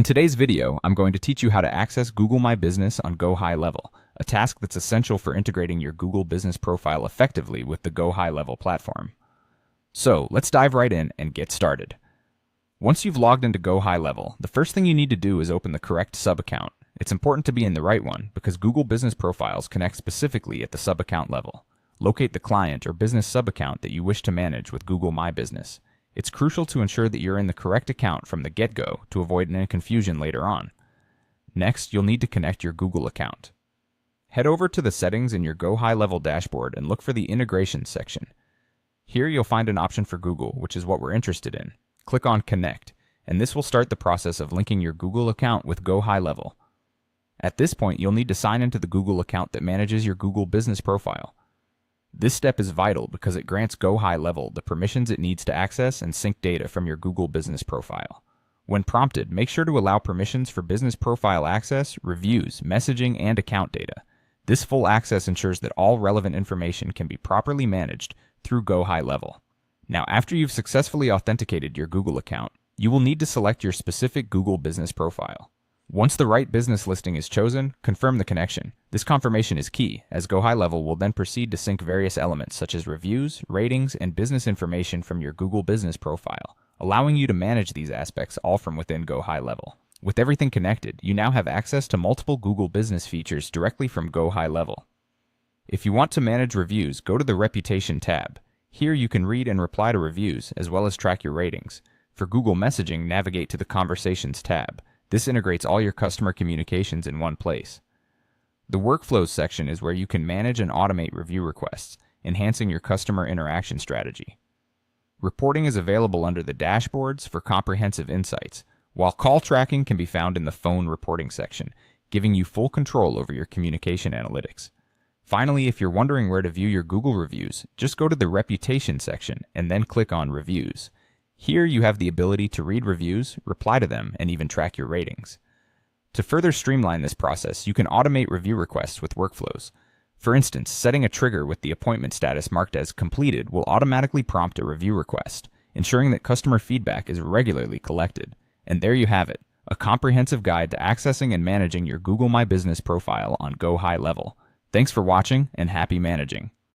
In today's video, I'm going to teach you how to access Google My Business on GoHighLevel, a task that's essential for integrating your Google Business profile effectively with the GoHighLevel platform. So, let's dive right in and get started. Once you've logged into GoHighLevel, the first thing you need to do is open the correct sub-account. It's important to be in the right one because Google Business profiles connect specifically at the sub-account level. Locate the client or business sub-account that you wish to manage with Google My Business. It's crucial to ensure that you're in the correct account from the get-go to avoid any confusion later on. Next, you'll need to connect your Google account. Head over to the settings in your GoHighLevel dashboard and look for the Integrations section. Here you'll find an option for Google, which is what we're interested in. Click on Connect, and this will start the process of linking your Google account with GoHighLevel. At this point, you'll need to sign into the Google account that manages your Google Business profile. This step is vital because it grants GoHighLevel the permissions it needs to access and sync data from your Google Business profile. When prompted, make sure to allow permissions for business profile access, reviews, messaging, and account data. This full access ensures that all relevant information can be properly managed through GoHighLevel. Now, after you've successfully authenticated your Google account, you will need to select your specific Google Business profile. Once the right business listing is chosen, confirm the connection. This confirmation is key, as GoHighLevel will then proceed to sync various elements such as reviews, ratings, and business information from your Google Business profile, allowing you to manage these aspects all from within GoHighLevel. With everything connected, you now have access to multiple Google Business features directly from GoHighLevel. If you want to manage reviews, go to the Reputation tab. Here you can read and reply to reviews, as well as track your ratings. For Google Messaging, navigate to the Conversations tab. This integrates all your customer communications in one place. The Workflows section is where you can manage and automate review requests, enhancing your customer interaction strategy. Reporting is available under the Dashboards for comprehensive insights, while call tracking can be found in the Phone Reporting section, giving you full control over your communication analytics. Finally, if you're wondering where to view your Google reviews, just go to the Reputation section and then click on Reviews. Here you have the ability to read reviews, reply to them, and even track your ratings. To further streamline this process, you can automate review requests with workflows. For instance, setting a trigger with the appointment status marked as completed will automatically prompt a review request, ensuring that customer feedback is regularly collected. And there you have it, a comprehensive guide to accessing and managing your Google My Business profile on GoHighLevel. Thanks for watching and happy managing.